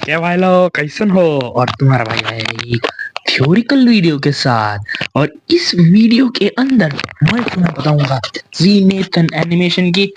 क्या भाई लोग कैसन हो। और तुम्हारा भाई है एक थ्योरिकल वीडियो के साथ। और इस वीडियो के अंदर मैं तुम्हें बताऊंगा जी नेथन एनिमेशन की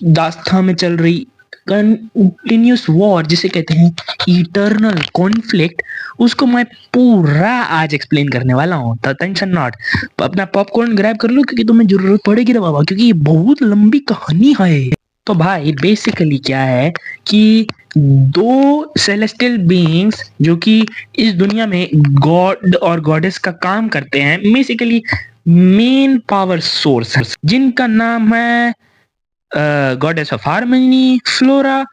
दास्तान में चल रही कंटिन्यूस वॉर जिसे कहते हैं इटर्नल कॉन्फ्लिक्ट, उसको मैं पूरा आज एक्सप्लेन करने वाला हूँ। तो टेंशन नॉट, अपना पॉपकॉर्न ग्रैब कर लो क्योंकि तुम्हें जरूरत पड़ेगी ना बाबा, क्योंकि ये बहुत लंबी कहानी है। तो भाई बेसिकली क्या है कि दो सेलेस्टियल बीइंग्स जो कि इस दुनिया में गॉड और गॉडेस का काम करते हैं, बेसिकली मेन पावर सोर्स, जिनका नाम है goddess of harmony, Flora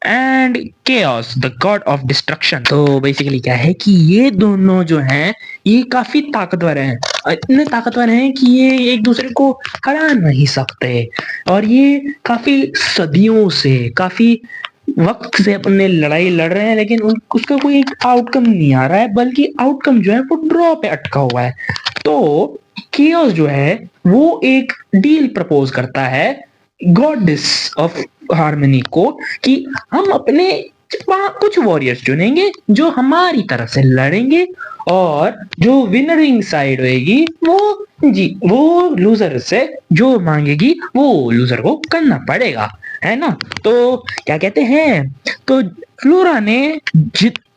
and Chaos, the god of destruction। तो बेसिकली क्या है कि ये दोनों जो हैं ये काफी ताकतवर हैं, इतने ताकतवर हैं कि ये एक दूसरे को हरा नहीं सकते। और ये काफी सदियों से, काफी वक्त से अपने लड़ाई लड़ रहे हैं, लेकिन उसका कोई एक आउटकम नहीं आ रहा है, बल्कि आउटकम जो है वो ड्रॉ पे अटका हुआ है। तो केओस जो है वो एक डील प्रपोज करता है गॉडेस ऑफ हार्मनी को कि हम अपने कुछ वॉरियर्स चुनेंगे जो हमारी तरफ से लड़ेंगे, और जो विनरिंग साइड होगी वो लूजर से जो मांगेगी वो लूजर को करना पड़ेगा, है ना। तो क्या कहते हैं, तो फ्लोरा ने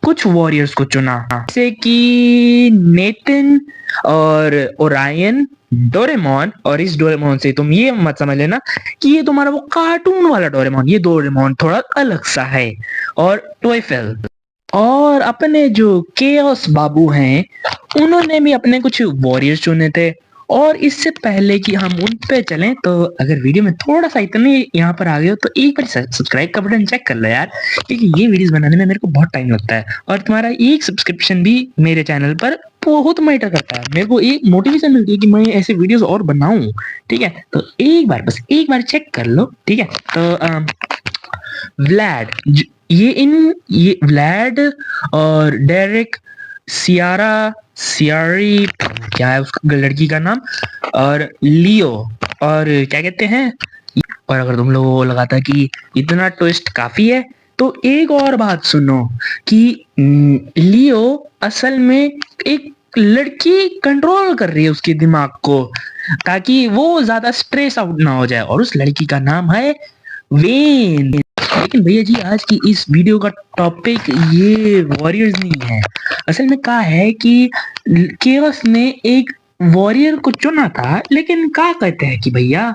कुछ वॉरियर्स को चुना, जैसे कि नेथन और ओरायन, डोरेमोन। और इस डोरेमोन से तुम ये मत समझ लेना कि ये तुम्हारा वो कार्टून वाला डोरेमोन, ये डोरेमोन थोड़ा अलग सा है। और टोयफेल और अपने जो केओस बाबू हैं उन्होंने भी अपने कुछ वॉरियर्स चुने थे। और इससे पहले कि हम उन पे चलें, तो अगर वीडियो में थोड़ा सा इतने यहाँ पर आ गए हो तो एक बार सब्सक्राइब का बटन चेक कर लो यार, क्योंकि ये वीडियोस बनाने में मेरे को बहुत टाइम लगता है और तुम्हारा एक सब्सक्रिप्शन भी मेरे चैनल पर बहुत मैटर करता है। मेरे को एक मोटिवेशन मिलती है कि मैं ऐसे वीडियोस और बनाऊं, ठीक है। तो एक बार, बस एक बार चेक कर लो, ठीक है। तो व्लाड, ये व्लाड और डेरिक, सियारी क्या है उसका लड़की का नाम, और लियो, और क्या कहते हैं। और अगर तुम लोगों को लगा था कि इतना ट्विस्ट काफी है, तो एक और बात सुनो कि लियो असल में एक लड़की कंट्रोल कर रही है उसके दिमाग को, ताकि वो ज्यादा स्ट्रेस आउट ना हो जाए, और उस लड़की का नाम है वेन। लेकिन भैया जी आज की इस वीडियो का टॉपिक ये वॉरियर्स नहीं है। असल में क्या है कि केवस ने एक वॉरियर को चुना था, लेकिन क्या कहते हैं कि भैया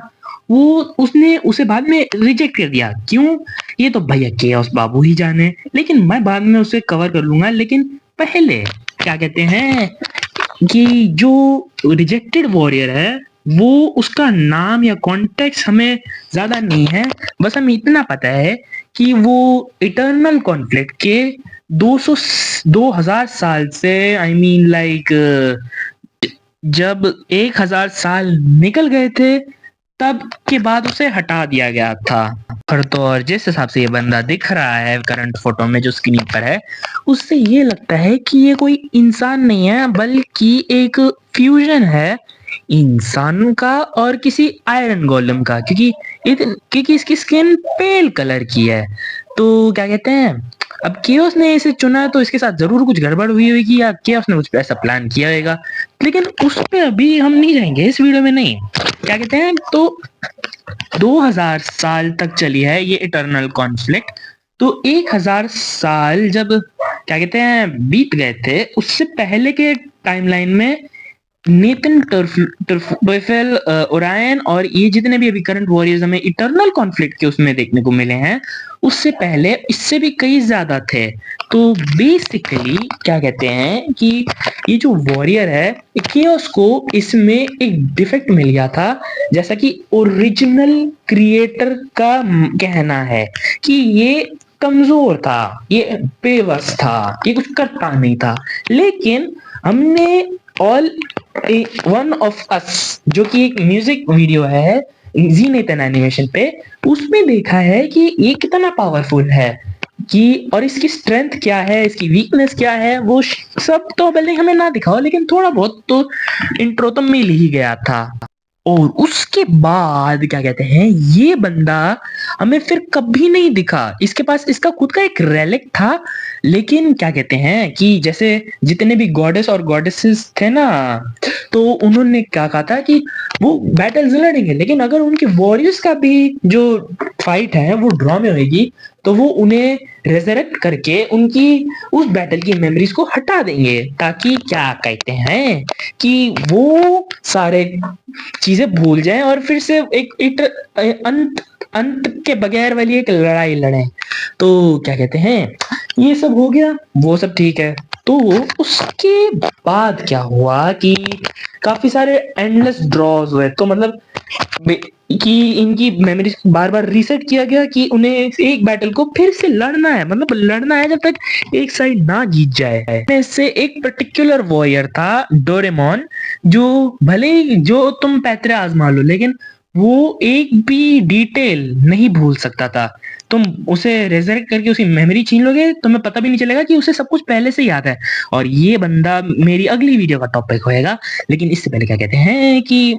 वो उसने उसे बाद में रिजेक्ट कर दिया। क्यों, ये तो भैया केओस बाबू ही जाने, लेकिन मैं बाद में उसे कवर कर लूंगा। लेकिन पहले क्या कहते हैं कि जो रिजेक्टेड वॉरियर है वो उसका नाम या कॉन्टेक्स्ट हमें ज्यादा नहीं है, बस हमें इतना पता है कि वो इटर्नल कॉन्फ्लिक्ट के 2000 साल से, आई मीन लाइक जब 1000 साल निकल गए थे तब के बाद उसे हटा दिया गया था। तो और जिस हिसाब से ये बंदा दिख रहा है करंट फोटो में जो स्क्रीन पर है, उससे ये लगता है कि ये कोई इंसान नहीं है बल्कि एक फ्यूजन है इंसान का और किसी आयरन गोलम का, क्योंकि इसकी स्किन पेल कलर की है। तो क्या कहते हैं, अब केओस ने इसे चुना तो इसके साथ जरूर कुछ गड़बड़ हुई होगी, या केओस ने कुछ ऐसा प्लान किया होगा, लेकिन उस पे अभी हम नहीं जाएंगे इस वीडियो में, नहीं। क्या कहते हैं, तो 2000 साल तक चली है ये इटर्नल कॉन्फ्लिक्ट। तो 1000 साल जब क्या कहते हैं बीत गए थे, उससे पहले के टाइमलाइन में नेथन, टोयफेल, ओरायन और ये जितने भी अभी करंट वॉरियर्स हमें इटर्नल कॉन्फ्लिक्ट के उसमें देखने को मिले हैं, उससे पहले इससे भी कई ज्यादा थे। तो बेसिकली क्या कहते हैं कि ये जो वॉरियर है केओस को इसमें एक डिफेक्ट मिल गया था, जैसा कि ओरिजिनल क्रिएटर का कहना है कि ये कमजोर था, ये बेबस था, ये कुछ करता नहीं था। लेकिन हमने ऑल वन ऑफ अस जो कि एक म्यूजिक वीडियो है जी नेथन एनिमेशन पे, उसमें देखा है कि ये कितना पावरफुल है कि, और इसकी स्ट्रेंथ क्या है, इसकी वीकनेस क्या है, वो सब तो भले हमें ना दिखाओ, लेकिन थोड़ा बहुत तो इंट्रो तो मिल ही गया था। और उसके बाद क्या कहते हैं, ये बंदा हमें फिर कभी नहीं दिखा। इसके पास इसका खुद का एक रेलिक था, लेकिन क्या कहते हैं कि जैसे जितने भी गॉडेस और गॉडेसेस थे ना, तो उन्होंने क्या कहा था कि वो बैटल्स लड़ेंगे, लेकिन अगर उनके वॉरियर्स का भी जो फाइट है वो ड्रॉ में होगी, तो वो उन्हें रेजरेक्ट करके उनकी उस बैटल की मेमोरीज को हटा देंगे, ताकि क्या कहते हैं कि वो सारे चीजें भूल जाएं और फिर से एक अंत अंत के बगैर वाली एक लड़ाई लड़ें। तो क्या कहते हैं, ये सब हो गया, वो सब ठीक है। तो उसके बाद क्या हुआ कि काफी सारे एंडलेस ड्रॉज हुए, तो मतलब कि इनकी मेमोरीज बार बार रीसेट किया गया कि उन्हें एक बैटल को फिर से लड़ना है, मतलब लड़ना है जब तक एक साइड ना जीत जाए। इससे एक पर्टिकुलर वॉरियर था डोरेमोन, जो भले ही जो तुम पैतरे आजमा लो, लेकिन वो एक भी डिटेल नहीं भूल सकता था। तुम उसे रेजरेक्ट करके उसकी मेमोरी छीन लोगे, तुम्हें पता भी नहीं चलेगा कि उसे सब कुछ पहले से याद है। और ये बंदा मेरी अगली वीडियो का टॉपिक होएगा, लेकिन इससे पहले क्या कहते हैं कि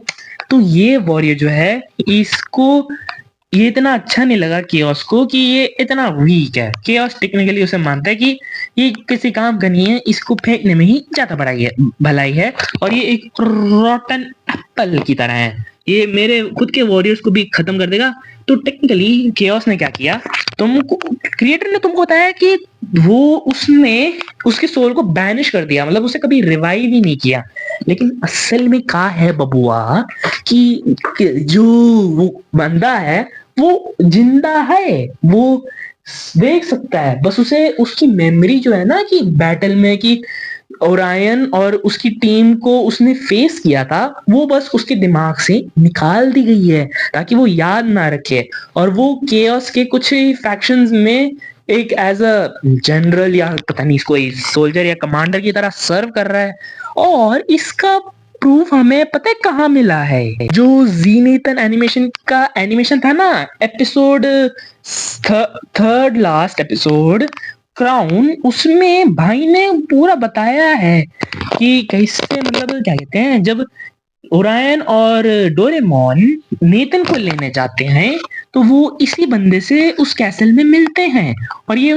तो ये वॉरियर जो है, इसको ये इतना अच्छा नहीं लगा केओस को कि ये इतना वीक है। केओस टेक्निकली उसे मानता है कि ये किसी काम का नहीं है, इसको फेंकने में ही ज्यादा भलाई है, और ये एक रॉटन एप्पल की तरह है, ये मेरे खुद के वॉरियर्स को भी खत्म कर देगा। तो टेक्निकली केओस ने क्या किया, तुमको क्रिएटर ने तुमको बताया कि वो उसने उसके सोल को बैनिश कर दिया, मतलब उसे कभी रिवाइव ही नहीं किया। लेकिन असल में क्या है बबुआ कि जो वो बंदा है वो जिंदा है, वो देख सकता है, बस उसे उसकी मेमोरी जो है ना कि बैटल में कि ओरायन और उसकी टीम को उसने फेस किया था, वो बस उसके दिमाग से निकाल दी गई है ताकि वो याद ना रखे। और वो केओस के कुछ फैक्शंस में एक एज अ जनरल या पता नहीं कोई सोल्जर या कमांडर की तरह सर्व कर रहा है। और इसका प्रूफ हमें पता है कहाँ मिला है, जो जीनेतन एनिमेशन का एनिमेशन था ना, episode third last episode crown, उसमें भाई ने पूरा बताया है कि कैसे, मतलब क्या कहते हैं, जब ओरायन और डोरेमोन नेतन को लेने जाते हैं, तो वो इसी बंदे से उस कैसल में मिलते हैं, और ये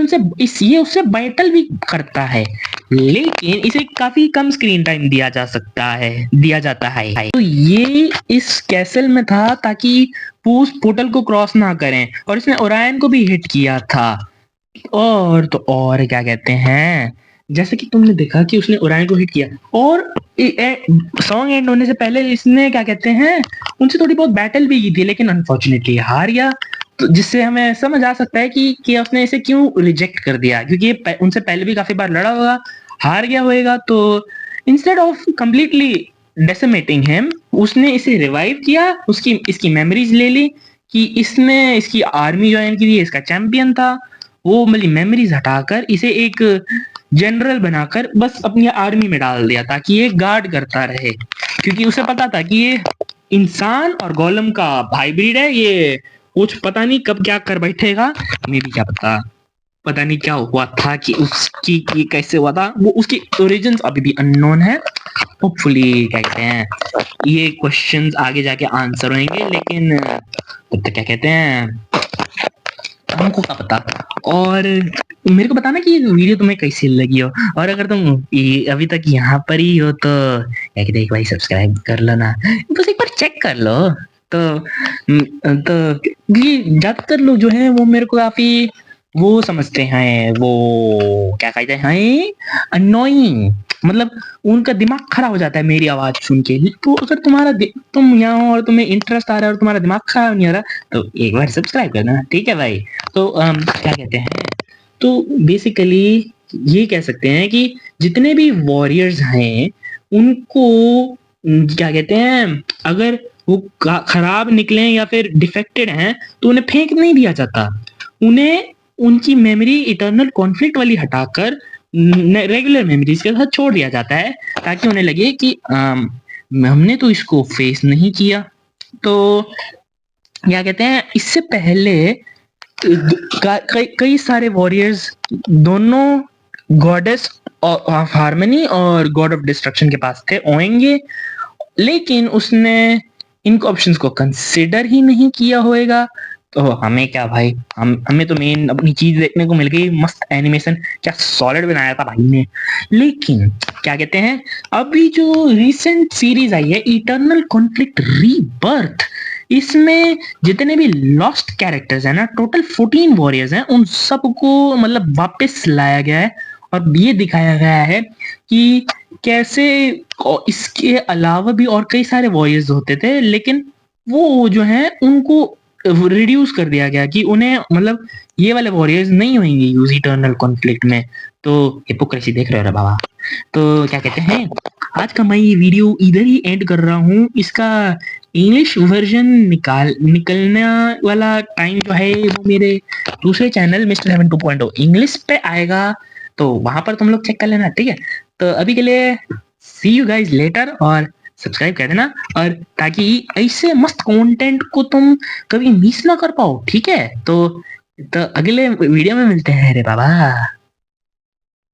उससे बैटल भी करता है, लेकिन इसे काफी कम स्क्रीन टाइम दिया जाता है। तो ये इस कैसल में था ताकि वो उस पोर्टल को क्रॉस ना करें, और इसने ओरायन को भी हिट किया था। और क्या कहते हैं, जैसे कि तुमने देखा कि उसने ओरायन को हिट किया, और सॉन्ग एंड होने से पहले इसने क्या कहते हैं उनसे थोड़ी बहुत बैटल भी की थी, लेकिन अनफॉर्चुनेटली हार गया। तो जिससे हमें समझ आ सकता है कि उसने इसे क्यों रिजेक्ट कर दिया, क्योंकि ये उनसे पहले भी काफी बार लड़ा होगा, हार गया होएगा। तो इंस्टेड ऑफ कंप्लीटली डेसिमेटिंग हिम, उसने इसे रिवाइव किया, इसकी मेमोरीज ले ली कि इसने इसकी आर्मी ज्वाइन की थी, इसका चैंपियन था, वो मतलब मेमोरीज हटाकर इसे एक जनरल बनाकर बस अपनी आर्मी में डाल दिया ताकि ये गार्ड करता रहे, क्योंकि उसे पता था कि ये इंसान और गोलम का हाइब्रिड है, ये कुछ पता नहीं कब क्या कर बैठेगा, हमें भी क्या पता नहीं क्या हुआ था कि उसकी ये कैसे हुआ था, वो उसकी ओरिजिन्स अभी भी अननोन है। होपफुली क्या कहते हैं ये क्वेश्चंस आगे जाके आंसर होंगे, लेकिन तब तक क्या कहते हैं हमको क्या पता। और मेरे को बताना कि ये वीडियो तुम्हें कैसी लगी हो, और अगर तुम अभी तक यहाँ पर ही हो तो क्या कहते हैं एक भाई सब्सक्राइब कर लो ना, बस एक बार चेक कर लो। तो ये ज्यादातर लोग जो हैं वो मेरे को काफी वो समझते हैं, वो क्या कहते हैं अननोइंग, मतलब उनका दिमाग खराब हो जाता है मेरी आवाज सुन के। तो अगर तुम यहाँ हो और तुम्हें इंटरेस्ट आ रहा है और तुम्हारा दिमाग खराब नहीं हो रहा, तो एक बार सब्सक्राइब करना, ठीक है भाई। तो क्या कहते हैं, तो बेसिकली ये कह सकते हैं कि जितने भी वॉरियर्स हैं उनको क्या कहते हैं, अगर वो खराब निकले या फिर डिफेक्टेड हैं तो उन्हें फेंक नहीं दिया जाता, उन्हें उनकी मेमोरी इटर्नल कॉन्फ्लिक्ट वाली हटाकर रेगुलर मेमोरीज के साथ छोड़ दिया जाता है, ताकि उन्हें लगे कि हमने तो इसको फेस नहीं किया। तो क्या कहते हैं, इससे पहले कई सारे वॉरियर्स दोनों गॉडेस ऑफ हार्मनी और गॉड ऑफ डिस्ट्रक्शन के पास थे ओएंगे, लेकिन उसने इन ऑप्शंस को कंसिडर ही नहीं किया होएगा तो हमें क्या भाई, हमें तो मेन अपनी चीज देखने को मिल गई, मस्त एनिमेशन, क्या सॉलिड बनाया था भाई ने। लेकिन क्या कहते हैं, अभी जो रिसेंट सीरीज आई है इटर्नल कॉन्फ्लिक्ट रीबर्थ, इसमें जितने भी लॉस्ट कैरेक्टर्स हैं ना, टोटल 14 वॉरियर्स हैं, उन सबको मतलब वापस लाया गया है और ये दिखाया गया है कि कैसे इसके अलावा भी और कई सारे वॉरियर्स होते थे, लेकिन वो जो है उनको रिड्यूस कर दिया गया कि उन्हें मतलब ये वाले वॉरियर्स नहीं होंगे यूज इटर्नल कॉन्फ्लिक्ट में। तो हिपोक्रेसी देख रहे हो रे बाबा। तो क्या कहते हैं, आज का मैं ये वीडियो इधर ही एंड कर रहा हूँ। इसका इंग्लिश वर्जन निकलने वाला टाइम जो है वो मेरे दूसरे चैनल मिस्टर 72.0 इंग्लिश पे आएगा, तो वहां पर तुम लोग चेक कर लेना, ठीक है। तो अभी के लिए सी यू गाइज लेटर और सब्सक्राइब कर देना, और ताकि ऐसे मस्त कंटेंट को तुम कभी मिस ना कर पाओ, ठीक है। तो अगले वीडियो में मिलते हैं रे बाबा।